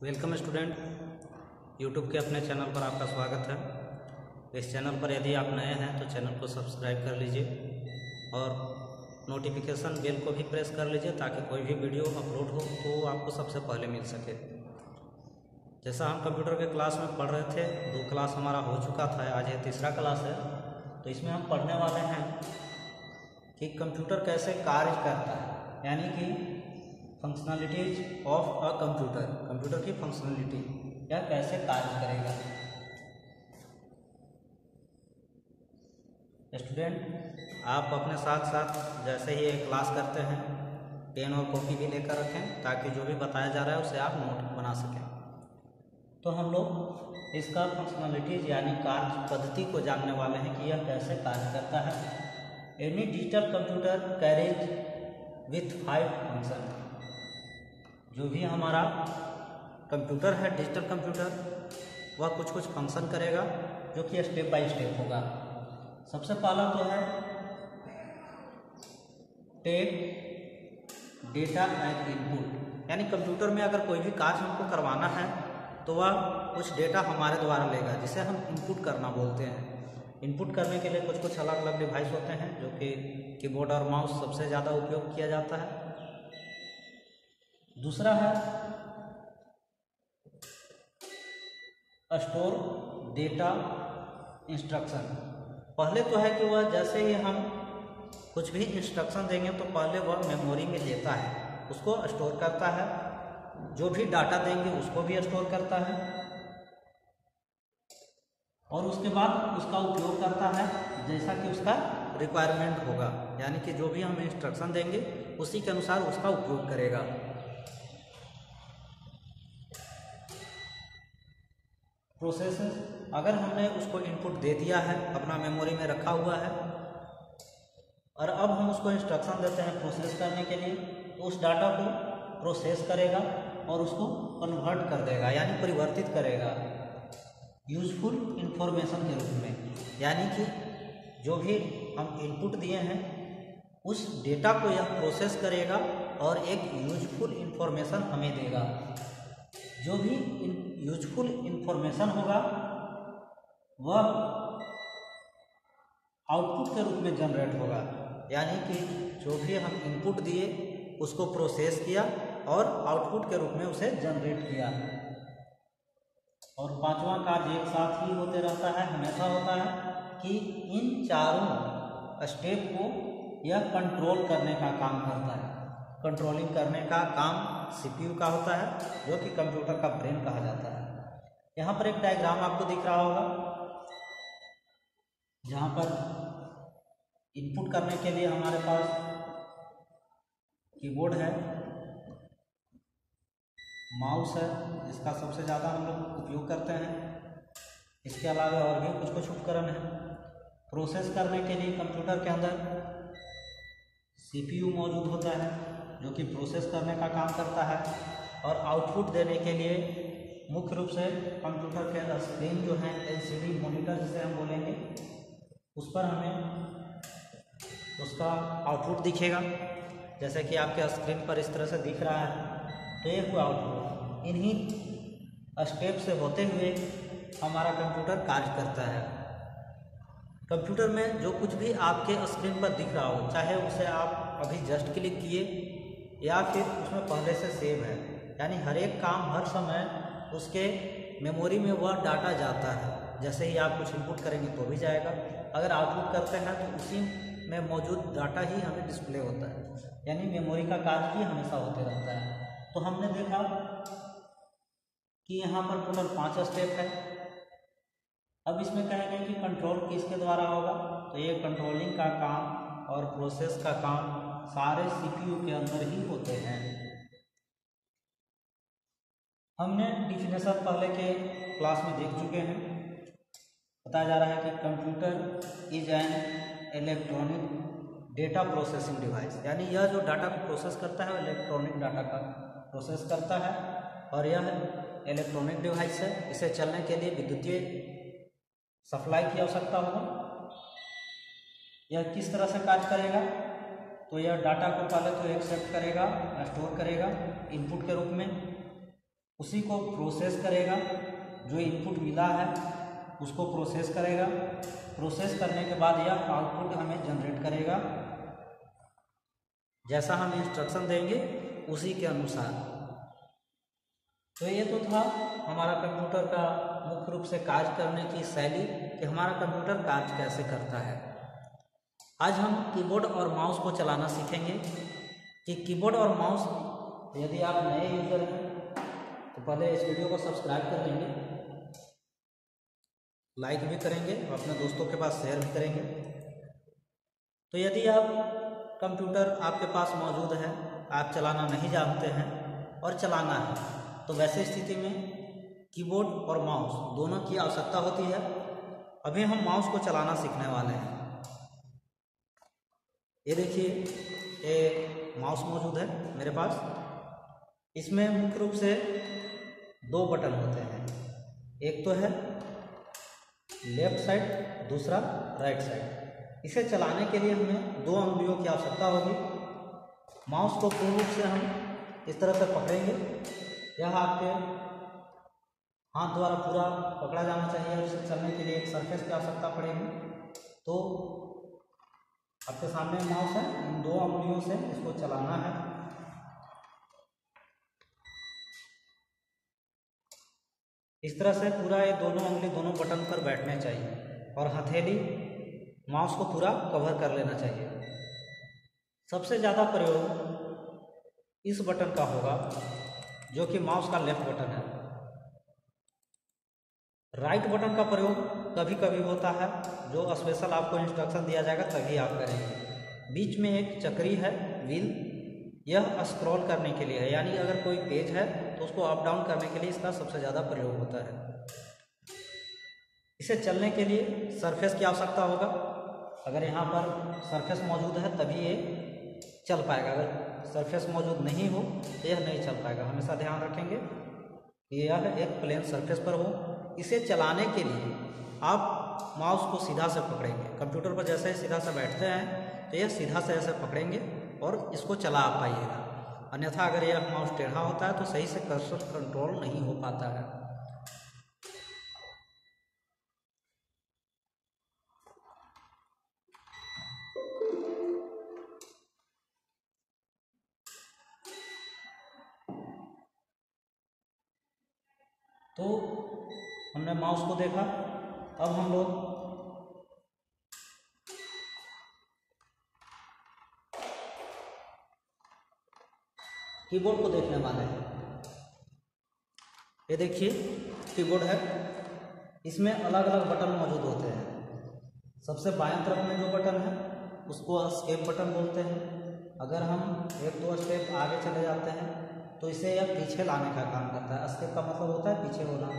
Welcome student, YouTube के अपने channel पर आपका स्वागत है। इस चैनल पर यदि आप नए हैं तो चैनल को सब्सक्राइब कर लीजिए और नोटिफिकेशन बेल को भी प्रेस कर लीजिए ताकि कोई भी वीडियो अपलोड हो तो आपको सबसे पहले मिल सके। जैसा हम कंप्यूटर के क्लास में पढ़ रहे थे, 2 क्लास हमारा हो चुका था, आज ये तीसरा क्लास है। तो इसमें हम पढ़ने वाले हैं कि कंप्यूटर कैसे कार्य करता है, यानी कि functionalities of a computer, computer की फंक्शनलिटी या कैसे कार्य करेगा। स्टूडेंट, आप अपने साथ साथ जैसे ही ये क्लास करते हैं पेन और कॉपी भी लेकर रखें ताकि जो भी बताया जा रहा है उसे आप नोट बना सकें। तो हम लोग इसका फंक्शनलिटीज यानी कार्य पद्धति को जानने वाले हैं कि यह कैसे कार्य करता है। Any digital computer carries with 5 function, जो भी हमारा कंप्यूटर है डिजिटल कंप्यूटर, वह कुछ कुछ फंक्शन करेगा जो कि स्टेप बाय स्टेप होगा। सबसे पहला तो है टेक डेटा एज इनपुट, यानी कंप्यूटर में अगर कोई भी कार्य हमको करवाना है तो वह कुछ डेटा हमारे द्वारा लेगा जिसे हम इनपुट करना बोलते हैं। इनपुट करने के लिए कुछ कुछ अलग अलग डिवाइस होते हैं जो कि कीबोर्ड और माउस सबसे ज़्यादा उपयोग किया जाता है। दूसरा है स्टोर डेटा इंस्ट्रक्शन। पहले तो है कि वह जैसे ही हम कुछ भी इंस्ट्रक्शन देंगे तो पहले वह मेमोरी में लेता है, उसको स्टोर करता है, जो भी डाटा देंगे उसको भी स्टोर करता है और उसके बाद उसका उपयोग करता है जैसा कि उसका रिक्वायरमेंट होगा, यानी कि जो भी हम इंस्ट्रक्शन देंगे उसी के अनुसार उसका उपयोग करेगा। प्रोसेस, अगर हमने उसको इनपुट दे दिया है, अपना मेमोरी में रखा हुआ है और अब हम उसको इंस्ट्रक्शन देते हैं प्रोसेस करने के लिए, तो उस डाटा को प्रोसेस करेगा और उसको कन्वर्ट कर देगा यानी परिवर्तित करेगा यूजफुल इंफॉर्मेशन के रूप में। यानी कि जो भी हम इनपुट दिए हैं उस डेटा को यह प्रोसेस करेगा और एक यूजफुल इंफॉर्मेशन हमें देगा। जो भी यूजफुल इंफॉर्मेशन होगा वह आउटपुट के रूप में जनरेट होगा, यानी कि जो भी हम इनपुट दिए उसको प्रोसेस किया और आउटपुट के रूप में उसे जनरेट किया। और 5वां कार्य एक साथ ही होते रहता है, हमेशा होता है कि इन चारों स्टेप को यह कंट्रोल करने का काम करता है। कंट्रोलिंग करने का काम सीपीयू का होता है जो कि कंप्यूटर का ब्रेन कहा जाता है। यहाँ पर एक डायग्राम आपको दिख रहा होगा जहाँ पर इनपुट करने के लिए हमारे पास कीबोर्ड है, माउस है जिसका सबसे ज़्यादा हम लोग उपयोग करते हैं, इसके अलावा और भी कुछ कुछ उपकरण हैं। प्रोसेस करने के लिए कंप्यूटर के अंदर सीपीयू मौजूद होता है जो कि प्रोसेस करने का काम करता है और आउटपुट देने के लिए मुख्य रूप से कंप्यूटर के स्क्रीन जो है एलसीडी मॉनिटर जिसे हम बोलेंगे, उस पर हमें उसका आउटपुट दिखेगा जैसे कि आपके स्क्रीन पर इस तरह से दिख रहा है। तो ये कोई आउटपुट इन्हीं स्टेप से होते हुए हमारा कंप्यूटर कार्य करता है। कंप्यूटर में जो कुछ भी आपके स्क्रीन पर दिख रहा हो, चाहे उसे आप अभी जस्ट क्लिक किए या फिर उसमें पहले से सेव है, यानी हर एक काम हर समय उसके मेमोरी में वह डाटा जाता है। जैसे ही आप कुछ इनपुट करेंगे तो भी जाएगा, अगर आउटपुट करते हैं तो उसी में मौजूद डाटा ही हमें डिस्प्ले होता है, यानी मेमोरी का कार्य ही हमेशा होते रहता है। तो हमने देखा कि यहाँ पर टोटल 5 स्टेप है। अब इसमें कहेंगे कि कंट्रोल किसके द्वारा होगा, तो ये कंट्रोलिंग का काम और प्रोसेस का काम सारे सीपीयू के अंदर ही होते हैं। हमने डिफिनेशन पहले के क्लास में देख चुके हैं। बताया जा रहा है कि computer is an electronic data processing device, यानी यह जो डाटा को प्रोसेस करता है इलेक्ट्रॉनिक डाटा का प्रोसेस करता है और यह इलेक्ट्रॉनिक डिवाइस है। इसे चलने के लिए विद्युतीय सप्लाई की आवश्यकता होगा। यह किस तरह से कार्य करेगा, तो यह डाटा को पहले तो एक्सेप्ट करेगा, स्टोर करेगा इनपुट के रूप में, उसी को प्रोसेस करेगा, जो इनपुट मिला है उसको प्रोसेस करेगा। प्रोसेस करने के बाद यह आउटपुट हमें जनरेट करेगा, जैसा हम इंस्ट्रक्शन देंगे उसी के अनुसार। तो ये तो था हमारा कंप्यूटर का मुख्य रूप से कार्य करने की शैली, कि हमारा कंप्यूटर कार्य कैसे करता है। आज हम कीबोर्ड और माउस को चलाना सीखेंगे कि कीबोर्ड और माउस, यदि आप नए यूज़र हैं तो पहले इस वीडियो को सब्सक्राइब कर लेंगे, लाइक भी करेंगे और अपने दोस्तों के पास शेयर भी करेंगे। तो यदि आप कंप्यूटर आपके पास मौजूद है, आप चलाना नहीं जानते हैं और चलाना है, तो वैसे स्थिति में कीबोर्ड और माउस दोनों की आवश्यकता होती है। अभी हम माउस को चलाना सीखने वाले हैं। ये देखिए, ये माउस मौजूद है मेरे पास। इसमें मुख्य रूप से दो बटन होते हैं, एक तो है लेफ्ट साइड, दूसरा राइट साइड। इसे चलाने के लिए हमें दो अंगुलियों की आवश्यकता होगी। माउस को पूर्ण रूप से हम इस तरह से पकड़ेंगे, यह आपके हाथ द्वारा पूरा पकड़ा जाना चाहिए और इसे चलने के लिए एक सरफेस की आवश्यकता पड़ेगी। तो आपके सामने माउस है, इन दो अंगुलियों से इसको चलाना है। इस तरह से पूरा ये दोनों उंगली दोनों बटन पर बैठने चाहिए और हथेली माउस को पूरा कवर कर लेना चाहिए। सबसे ज़्यादा प्रयोग इस बटन का होगा जो कि माउस का लेफ्ट बटन है। राइट बटन का प्रयोग कभी कभी होता है, जो स्पेशल आपको इंस्ट्रक्शन दिया जाएगा तभी आप करेंगे। बीच में एक चक्री है व्हील, यह स्क्रॉल करने के लिए है, यानी अगर कोई पेज है तो उसको अप डाउन करने के लिए इसका सबसे ज़्यादा प्रयोग होता है। इसे चलने के लिए सरफेस की आवश्यकता होगा। अगर यहाँ पर सरफेस मौजूद है तभी ये चल पाएगा, अगर सरफेस मौजूद नहीं हो तो यह नहीं चल पाएगा। हमेशा ध्यान रखेंगे कि यह एक प्लेन सरफेस पर हो। इसे चलाने के लिए आप माउस को सीधा से पकड़ेंगे। कंप्यूटर पर जैसे ही सीधा से बैठते हैं तो यह सीधा से ऐसे पकड़ेंगे और इसको चला पाइएगा, अन्यथा अगर यह माउस टेढ़ा होता है तो सही से कर्सर कंट्रोल नहीं हो पाता है। तो हमने माउस को देखा, अब हम लोग कीबोर्ड को देखने वाले हैं। ये देखिए कीबोर्ड है, इसमें अलग अलग बटन मौजूद होते हैं। सबसे बाएं तरफ में जो बटन है उसको एस्केप बटन बोलते हैं। अगर हम एक दो स्टेप आगे चले जाते हैं तो इसे यह पीछे लाने का काम करता है। एस्केप का मतलब होता है पीछे होना।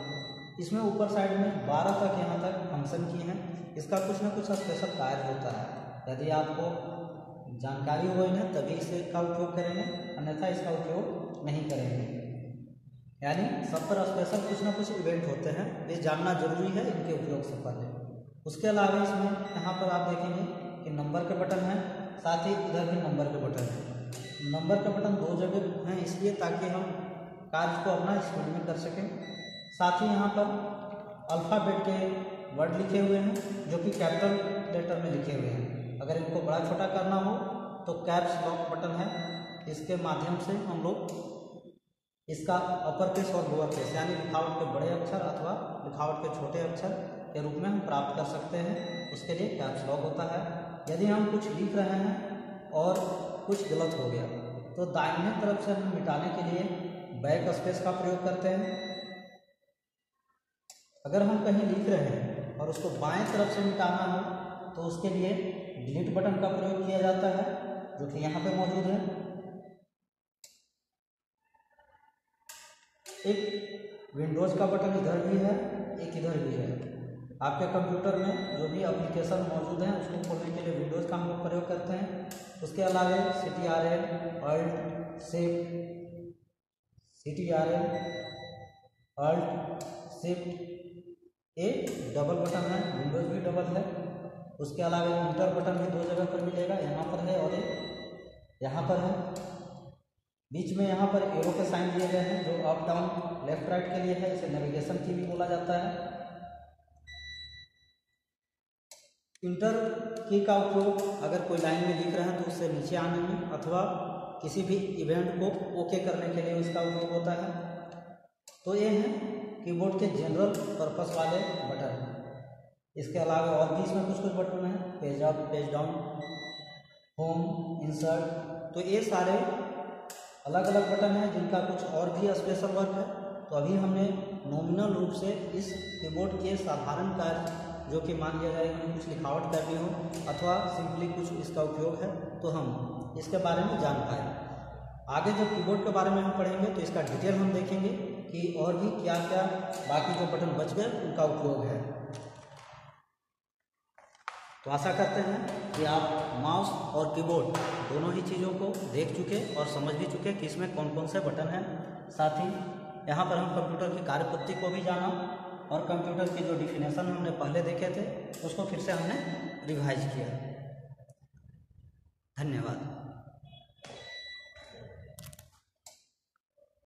इसमें ऊपर साइड में 12 तक यहाँ तक फंक्शन की हैं। इसका कुछ ना कुछ स्पेशल कार्य होता है। यदि आपको जानकारी हो इन्हें तभी इसका उपयोग करेंगे, अन्यथा इसका उपयोग नहीं करेंगे। यानी सब पर स्पेशल कुछ ना कुछ इवेंट होते हैं, ये जानना जरूरी है इनके उपयोग से पहले। उसके अलावा इसमें यहाँ पर आप देखेंगे कि नंबर के बटन हैं, साथ ही इधर भी नंबर के बटन हैं। नंबर के बटन दो जगह हैं इसलिए ताकि हम कार्य को अपना स्पीड में कर सकें। साथ ही यहाँ पर अल्फ़ाबेट के वर्ड लिखे हुए हैं जो कि कैपिटल लेटर में लिखे हुए हैं। अगर इनको बड़ा छोटा करना हो तो कैप्स लॉक बटन है, इसके माध्यम से हम लोग इसका अपर केस और लोअर केस यानी लिखावट के बड़े अक्षर अथवा लिखावट के छोटे अक्षर के रूप में हम प्राप्त कर सकते हैं। उसके लिए कैप्स लॉक होता है। यदि हम कुछ लिख रहे हैं और कुछ गलत हो गया तो दाहिने तरफ से हम मिटाने के लिए बैक स्पेस का प्रयोग करते हैं। अगर हम कहीं लिख रहे हैं और उसको बाएं तरफ से मिटाना हो तो उसके लिए डिलीट बटन का प्रयोग किया जाता है, जो कि यहाँ पे मौजूद है। एक विंडोज का बटन इधर भी है, एक इधर भी है। आपके कंप्यूटर में जो भी एप्लीकेशन मौजूद हैं उसको खोलने के लिए विंडोज का हम लोग प्रयोग करते हैं। उसके अलावा CTRL, Alt, Shift, CTRL, Alt, Shift, एक डबल बटन है, विंडोज भी डबल है। उसके अलावा इंटर बटन भी दो जगह पर मिलेगा, यहाँ पर है और एक यहाँ पर है। बीच में यहाँ पर एरो के साइन दिए गए हैं जो अप डाउन लेफ्ट राइट के लिए है, इसे नेविगेशन की भी बोला जाता है। इंटर की का उपयोग अगर कोई लाइन में लिख रहे हैं तो उससे नीचे आने में अथवा किसी भी इवेंट को ओके करने के लिए इसका उपयोग होता है। तो ये हैं कीबोर्ड के जनरल पर्पस वाले बटन। इसके अलावा और भी इसमें कुछ बटन हैं, page up, page down, home, insert. तो ये सारे अलग अलग बटन हैं जिनका कुछ और भी स्पेशल वर्क है। तो अभी हमने नॉमिनल रूप से इस कीबोर्ड के साधारण कार्य, जो कि मान लिया जाए कि कुछ लिखावट करनी हो अथवा सिंपली कुछ इसका उपयोग है, तो हम इसके बारे में जान पाए। आगे जब कीबोर्ड के बारे में हम पढ़ेंगे तो इसका डिटेल हम देखेंगे कि और भी क्या क्या बाकी जो बटन बच गए उनका उपयोग है। तो आशा करते हैं कि आप माउस और कीबोर्ड दोनों ही चीज़ों को देख चुके और समझ भी चुके कि इसमें कौन कौन से बटन हैं। साथ ही यहाँ पर हम कंप्यूटर की कार्यपद्धति को भी जाना और कंप्यूटर की जो डिफिनेशन हमने पहले देखे थे उसको फिर से हमने रिवाइज किया। धन्यवाद।